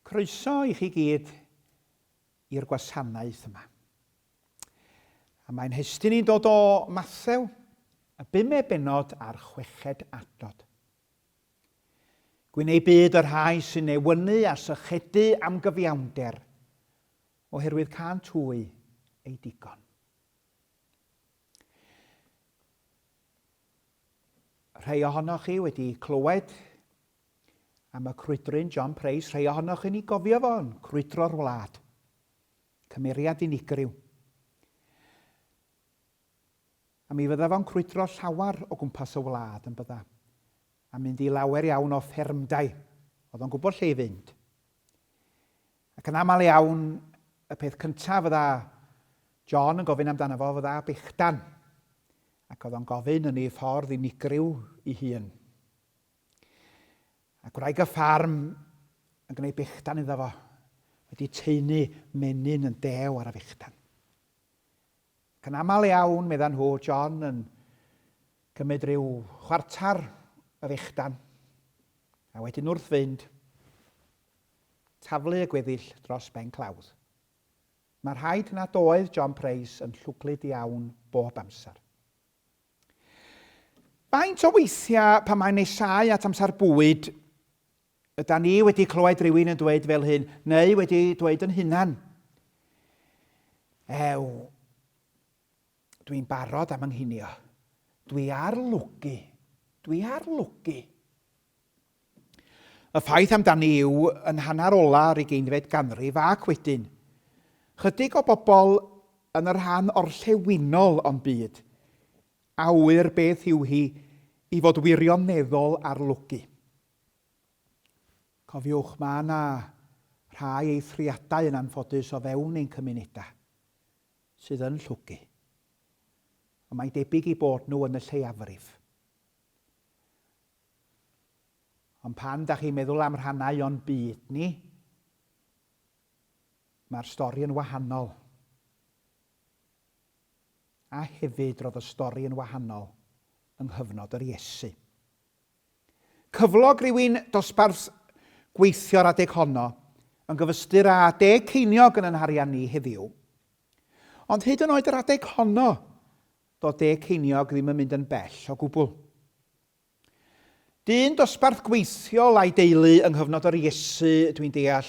Croeso i chi gyd i'r gwasanaeth yma. A mae'n hestyn ni'n dod o Mathew, y 5 bennod a'r 6 adnod. Gwyn ei byd yr rhai sy'n newynu a sychedu am gyfiawnder, oherwydd can twy ei digon. Rhai ohonoch chi wedi clywed am y crwydryn John Price, rhai ohonoch chi'n ei gofio fo'n crwydro'r wlad, cymeriad unigryw. A mi fydda fo'n crwydro llawer o gwmpas y wlad yn bydda, a mynd i lawer iawn o ffermdau, oedd o'n gwybod lle i fynd. Ac yn aml iawn, y peth cyntaf fydda John yn gofyn amdano fo fydda bechdan, ac oedd o'n gofyn yn ei ffordd unigryw ei hun. A gwraig y ffarm yn gwneud bechdan iddo fo, wedi teunu menyn yn dew ar y fechdan. Ac yn aml iawn, meddan nhw, John yn cymryd rhyw chwartar y fechdan, a wedyn wrth fynd, taflu y gweddill dros ben clawdd. Mae'r rhaid nad oedd John Price yn llwglyd iawn bob amser. Faint o weithiau pan mae'n nesáu at amser bwyd, yda ni wedi clywed rhywun yn dweud fel hyn, neu wedi dweud yn hunan, dwi'n barod am anghynio. Dwi ar lwgu. Y ffaith amdani yw yn hanner ola ar 20 ganrif ac wedyn, chydig o bobl yn yr rhan orllewinol o'n byd, awyr beth yw hi i fod wirioneddol ar lwgu. Cofiwch, mae yna rhai eithriadau yn anffodus o fewn ein cymunedau sydd yn llwgu. Ond mae'n debyg i bod nhw yn y lleiafrif. Ond pan da chi'n meddwl am rhannau o'n byd ni, mae'r stori yn wahanol. A hefyd roedd y stori yn wahanol yng nghyfnod yr Iesu. Cyflog rhywun dosbarth gweithio'r adeg honno yn gyfystyr â 10 ceiniog yn yn harian ni heddiw. Ond hyd yn oed yr adeg honno, doedd 10 ceiniog ddim yn mynd yn bell o gwbl. Dyn dosbarth gweithiol a'i deulu yng nghyfnod yr Iesu, dwi'n deall,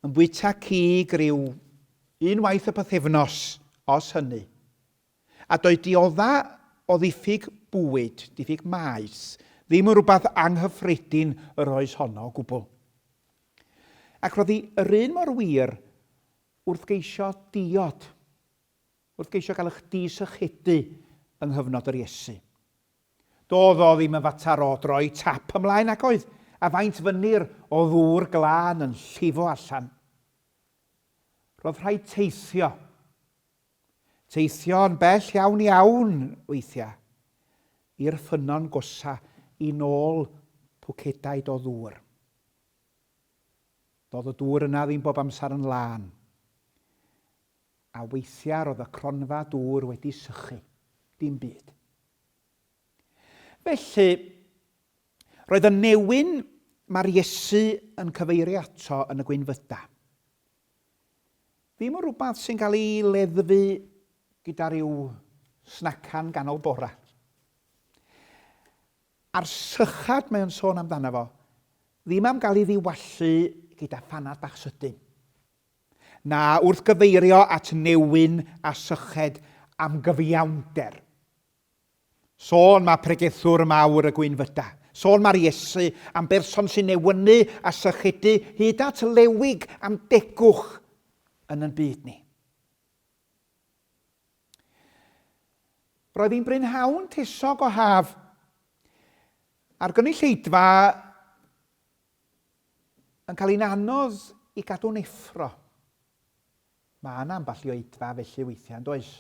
yn bwyta cig ryw unwaith y pythefnos os hynny. A doedd diodda o ddiffyg bwyd, diffyg maes, ddim yn rhywbeth anghyffredin yr oes honno o gwbl. Ac roedd hi yr un mor wir wrth geisio diod, wrth geisio gael eich disychedu yng nghyfnod yr Iesu. Doedd o ddim yn fatar o droi tap ymlaen ac oedd, a faint fynyr o ddŵr glân yn llifo allan. Roedd rhaid teithio yn bell iawn weithiau, i'r ffynon gosa i nôl pwcedaid o ddŵr. Doedd y dŵr yna ddim bob amser yn lân. A weithiau roedd y cronfa dŵr wedi sychu, dim byd. Felly, roedd y newyn mae'r Iesu yn cyfeirio ato yn y gwynfyda. Ddim yn rhywbeth sy'n cael ei leddfu gyda rhyw snacan ganol bora. A'r sychad mae'n sôn amdano fo, ddim am gael ei ddiwallu gyda phanad bach sydyn. Na wrth gyfeirio at newyn a syched am gyfiawnder. Sôn mae pregethwr mawr y gwynfyda. Sôn mae'r Iesu am berson sy'n newynu a sychedu hyd at lewig am degwch yn yn byd ni. Roedd hi'n brynhawn tesog o haf a'r gynulleidfa yn cael ein anodd i gadw'n effro. Mae yna ambell i oedfa felly weithiau, yn does?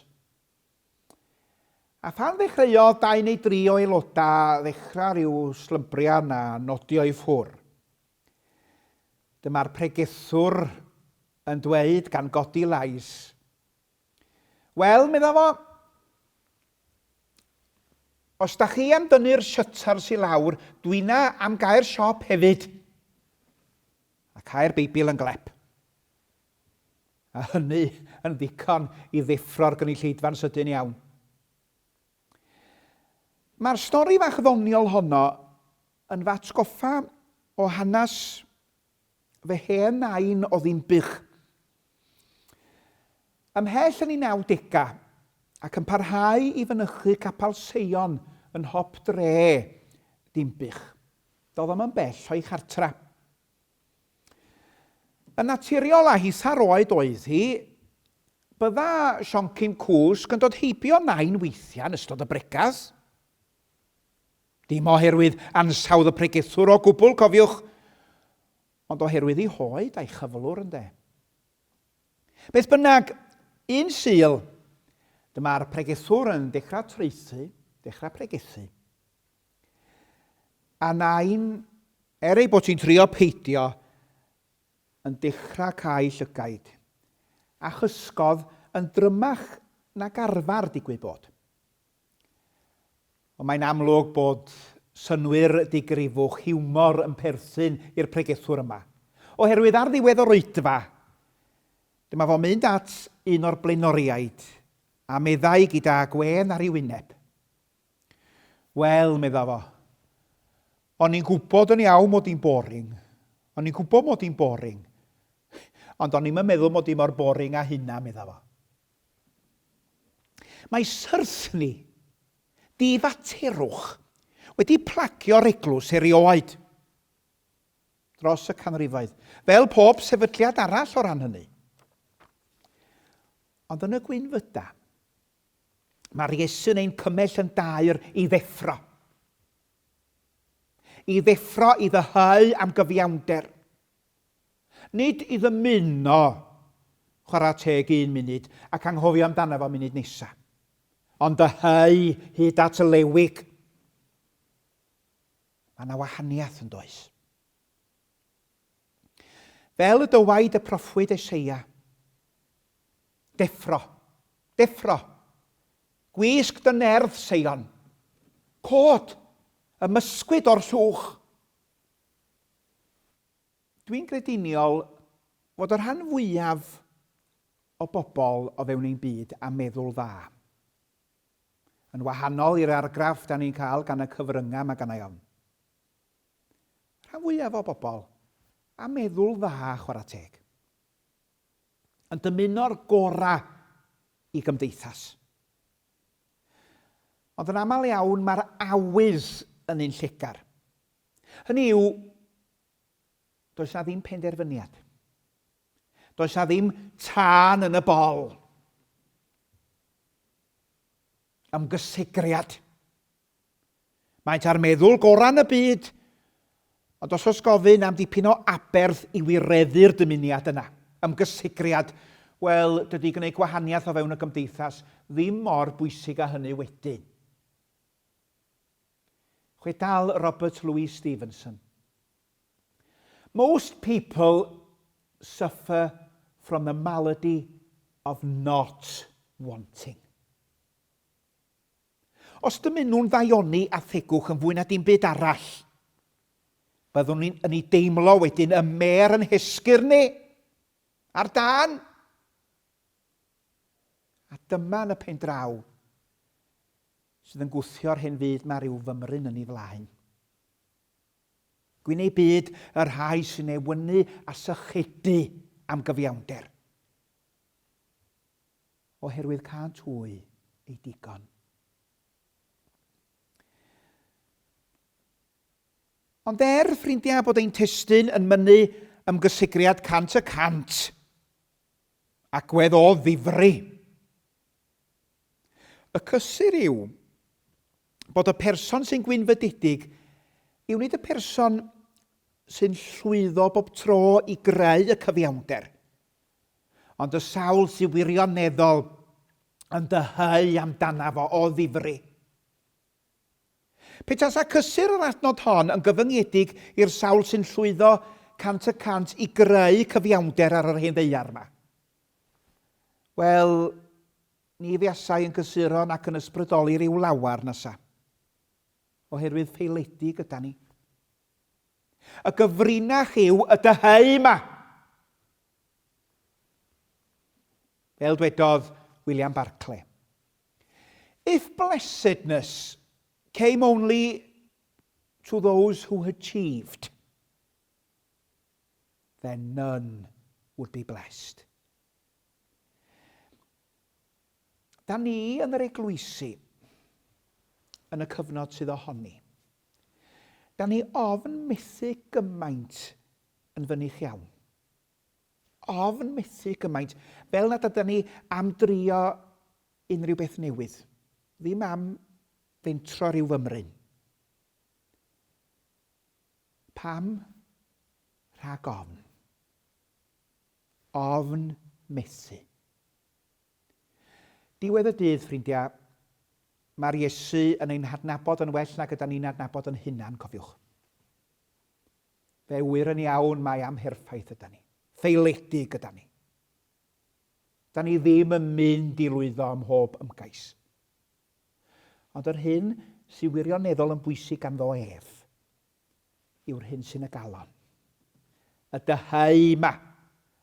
A phan ddechreuodd 2 neu 3 o aelodau ddechrau rhyw slymbrian a nodio i ffwr. Dyma'r pregethwr yn dweud gan godi lais. Wel, medda fo, os da chi am dynnu'r shutters i lawr, dwi na am gael siop hefyd. a cau'r Beibl yn glep. A hynny yn ddigon i ddeffro'r gynulleidfa'n sydyn iawn. Mae'r stori fach ddoniol honno yn fatgoffa o hanes fy hen nain o Ddimbych. Ymhell yn ei 90 ac yn parhau i fynychu capal Seion yn hop dre Dimbych. Doedd o'm yn bell o'i chartra. Yn naturiol a hisar oed oedd hi, bydda Sioncyn Cwsg yn dod heibio nain weithiau yn ystod y bregas. Dim oherwydd ansawdd y pregethwr o gwbl, cofiwch, ond oherwydd ei hoed a'i chyflwr ynde. Beth bynnag, un Sul, dyma'r pregethwr yn dechrau traethu, dechrau pregethu. A nain, ei bod hi'n trio peidio, yn dechrau cael llygaid, a chysgodd yn drymach nag arfer digwydd bod. Ond mae'n amlwg bod synwyr digrifwch hiwmor yn perthyn i'r pregethwr yma. Oherwydd ar ddiwedd o'r oedfa, dyma fo'n mynd at un o'r blaenoriaid a meddai gyda gwen ar ei wyneb. Wel, medda fo, o'n i'n gwybod yn iawn mod i'n boring. O'n i'n gwybod mod i'n boring. Ond o'n i'n meddwl mod i mor boring a hynna, medda fo. Mae syrthni difaterwch wedi placio'r eglwys erioed dros y canrifoedd, fel pob sefydliad arall o ran hynny. Ond yn y gwynfyda, mae'r Iesu'n ein cymell yn dair i ddeffro. I ddeffro i ddyhau am gyfiawnder. Nid i ddymuno chwarae teg 1 munud ac anghofio amdano fo munud nesa. Ond dyhau hyd at y lewig. Mae yna wahaniaeth yn does. Fel y dywaid y proffwyd Eseia. Deffro, deffro. Gwisg dy nerth, Seion. Cod, ymysgwyd o'r llwch. Dwi'n grediniol fod yr rhan fwyaf o bobl o fewn ein byd a meddwl dda. Yn wahanol i'r argraff da ni'n cael gan y cyfryngau mae gan ei ofn. Rhan fwyaf o bobl a meddwl dda chwarae teg. Yn dymuno'r gorau i gymdeithas. Ond yn aml iawn mae'r awydd yn ein llygad. Hynny yw, does na ddim penderfyniad. Does na ddim tân yn y bol. Ymgysegriad. Maent ar meddwl goran y byd, ond os oes gofyn am dipyn o aberth i wireddu'r dymuniad yna. Ymgysegriad, wel, dydy gwneud gwahaniaeth o fewn y gymdeithas ddim mor bwysig a hynny wedyn. Chwedal Robert Louis Stevenson. Most people suffer from the malady of not wanting. Os dymyn nhw'n ddaioni a thegwch yn fwy na dim byd arall, byddwn ni'n ei deimlo wedyn y mer yn hysgur ni ar dan. A dyma yn y pen draw sydd yn gwthio'r hyn fyd mae rhyw fymryn yn ei flaen. Gwyn ei byd yr rhai sy'n ewynu a sychedu am gyfiawnder. Oherwydd cant hwy ei digon. Ond ffrindiau, bod ein testyn yn mynnu ymgysigriad 100% agwedd o ddifri. Y cysur yw bod y person sy'n gwynfydedig yw nid y person sy'n llwyddo bob tro i greu y cyfiawnder, ond y sawl sy'n wirioneddol yn dyhau amdana fo o ddifri. Petas a cysur yr adnod hon yn gyfyngedig i'r sawl sy'n llwyddo 100% i greu cyfiawnder ar yr hen ddeiar yma. Wel, ni fiasau yn cysuron ac yn ysbrydoli ryw lawar nesa, oherwydd ffeiledig yda ni. Y gyfrinach yw y dyheu yma. Fel dwedodd William Barclay. If blessedness came only to those who achieved, then none would be blessed. Da ni yn yr eglwysi, yn y cyfnod sydd ohoni, da ni ofn methu gymaint yn fynych iawn. Ofn methu gymaint, fel nad ydyn ni am drio unrhyw beth newydd. Ddim am fentro rhyw fymryn. Pam? Rhag ofn. Ofn methu. Diwedd y dydd, ffrindiau, mae'r Iesu yn ein hadnabod yn well nag ydyn ni'n hadnabod yn hunan, cofiwch. Fe wir yn iawn mae amherffaith ydyn ni. Theiledig ydyn ni. Da ni ddim yn mynd i lwyddo ym mhob ymgais. Ond yr hyn sy'n wirioneddol yn bwysig ganddo ef yw'r hyn sy'n y galon. Y dyheu yma.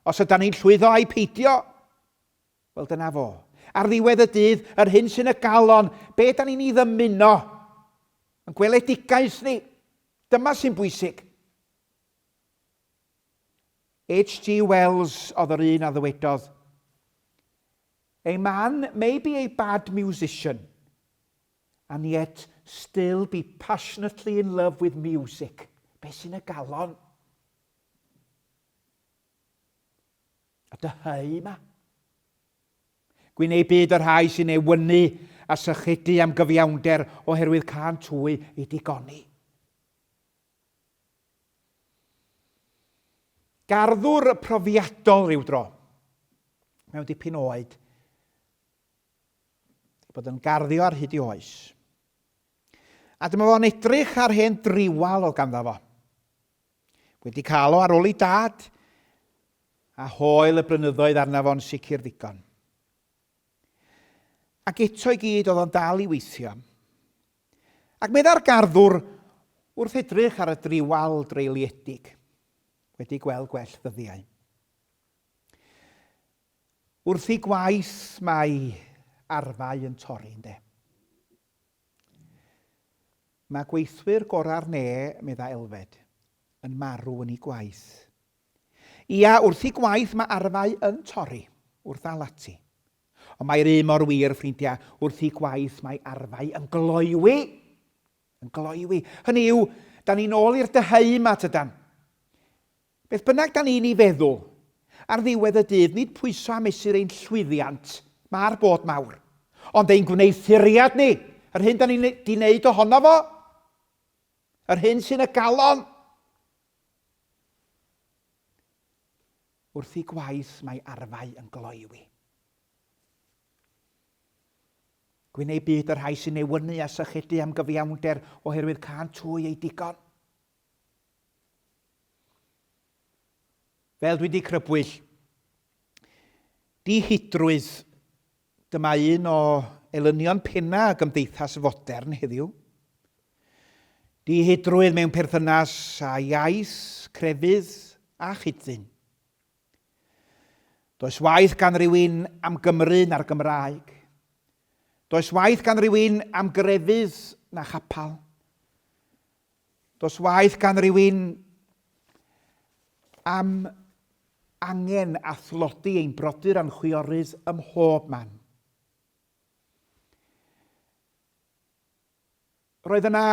Os ydyn ni'n llwyddo a'i peidio, wel dyna fo. Ar ddiwedd y dydd, yr hyn sy'n y galon, be da ni'n ei ddymuno? Yn gweledigaeth ni. Dyma sy'n bwysig. H.G. Wells oedd yr un a ddywedodd, a man may be a bad musician and yet still be passionately in love with music. Be sy'n y galon? Y dyheu yma. Gwneud byd yr rhai sy'n ewynu a sychudu am gyfiawnder oherwydd can twy ei digoni. Garddwr profiadol rhyw dro, mewn dipyn oed, bod yn garddio ar hyd i oes. A dyma fo'n edrych ar hen driwal o ganddo fo. Wedi cael o ar ôl ei dad, a hoel y blynyddoedd arna fo'n sicr ddigon. Ac eto i gyd oedd o'n dal i weithio. Ac medda'r garddwr wrth edrych ar y driwal dreiliedig, wedi gweld gwell ddyddiau. Wrth ei gwaith mae arfau yn torri, ynde. Mae gweithwyr gorau'r ne, medda Elfed, yn marw yn ei gwaith. Ia, wrth ei gwaith mae arfau yn torri, wrth ddal ati. Ond mae'r un mor wir, ffrindiau, wrth ei gwaith mae arfau yn gloiwi. Yn gloiwi. Hynny yw, da ni'n ôl i'r dyheu yma tydan. Beth bynnag da ni'n ei feddwl, ar ddiwedd y dydd, nid pwyso am mesur ein llwyddiant, mae'r bod mawr. Ond ein gwneithuriad ni, yr hyn da ni'n di wneud ohono fo, yr hyn sy'n y galon. Wrth ei gwaith mae arfau yn gloiwi. Gwneud byd yr rhai sy'n ewynu a sychudu am gyfiawnder oherwydd can twy ei digon. Fel dwi wedi crybwyll, dihydrwydd, dyma un o elynion penna y gymdeithas fodern heddiw. Dihydrwydd mewn perthynas a iaith, crefydd a chydddyn. Does waith gan rywun am Gymru na'r Gymraeg. Does waith gan rywun am grefydd na chapal. Does waith gan rywun am angen athlodi ein brodyr a'n chwiorydd ym mhob man. Roedd yna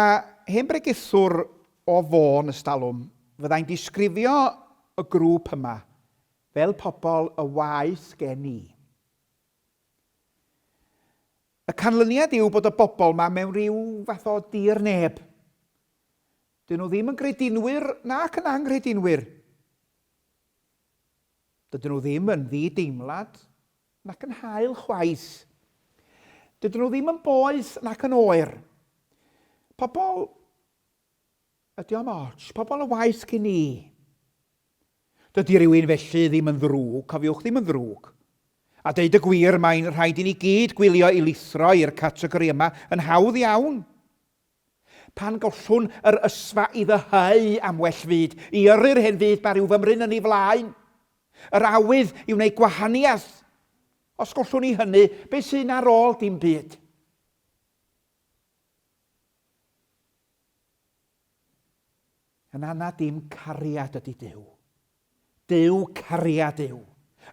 hen bregethwr o Fôn Ystalwm, fyddai'n disgrifio y grŵp yma fel pobl y waith gen i. Y canlyniad yw bod y bobl yma mewn rhyw fath o dir neb. Dyn nhw ddim yn gredinwyr nac yn angredinwyr. Dydyn nhw ddim yn ddi-deimlad nac yn hael chwaith. Dydyn nhw ddim yn boeth nac yn oer. Pobl, ydy o'm ots, pobl y waith gen i. Dydy rywun felly ddim yn ddrwg, cofiwch ddim yn ddrwg. A deud y gwir, mae'n rhaid i ni gyd gwylio i lithro i'r categori yma yn hawdd iawn. pan gollwn yr ysfa i ddyhau am well fyd, i yrru'r hen fyd mae rhyw fymryn yn ei flaen. Yr awydd i wneud gwahaniaeth. Os gollwn ni hynny, beth sy'n ar ôl dim byd? Yn anna dim cariad ydy Duw. Duw cariad yw.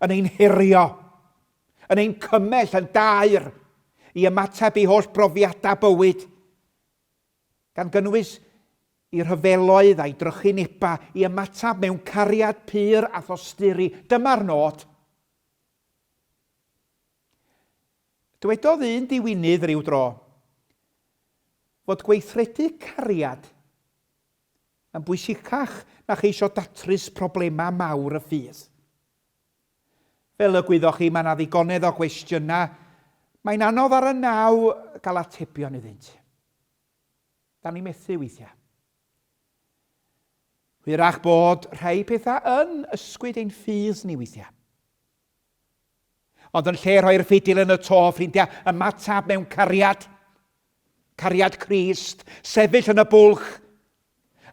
Yn ein hirio, yn ein cymell, yn dair, i ymateb i holl brofiadau bywyd. Gan gynnwys i rhyfeloedd a'i drychineba, i ymateb mewn cariad pur a thosturi. Dyma'r nod. Dywedodd un diwynydd rhyw dro, fod gweithredu cariad yn bwysicach na cheisio datrys problemau mawr y ffydd. Fel y gwyddoch chi, mae yna ddigonedd o gwestiynau. Mae'n anodd ar y naw gael atebion iddynt. Da ni methu weithiau. Hwyrach bod rhai pethau yn ysgwyd ein ffydd ni weithiau. Ond yn lle rhoi'r ffidil yn y to, ffrindiau, ymatab mewn cariad, cariad Crist, sefyll yn y bwlch.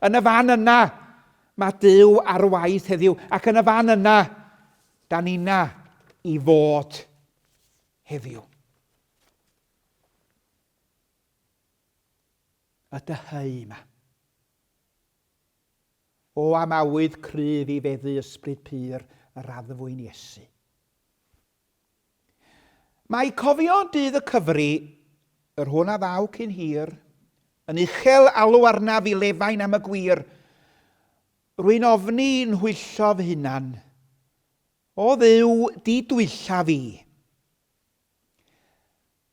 Yn y fan yna, mae Duw ar waith heddiw, ac yn y fan yna, da ni'na i fod heddiw. Y dyheu yma. O amawydd cryf i feddu ysbryd pur y raddfwyn Iesu. Mae cofio dydd y cyfri, yr hwn a ddaw cyn hir, yn uchel alw arnaf i lefain am y gwir, rwy'n ofni'n hwyllo fy hunan, o Dduw di dwylla fi.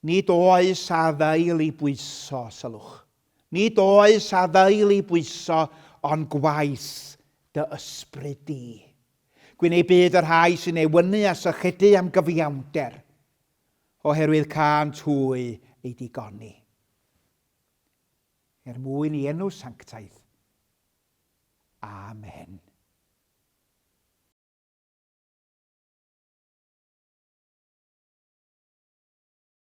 Nid oes a ddeil i bwyso, sylwch. Nid oes a ddeil i bwyso, ond gwaith dy ysbryd di. Gwneud byd yr rhai sy'n ewynu a sychedu am gyfiawnder, oherwydd can twy ei digoni. Er mwyn i enw sanctaidd. Amen.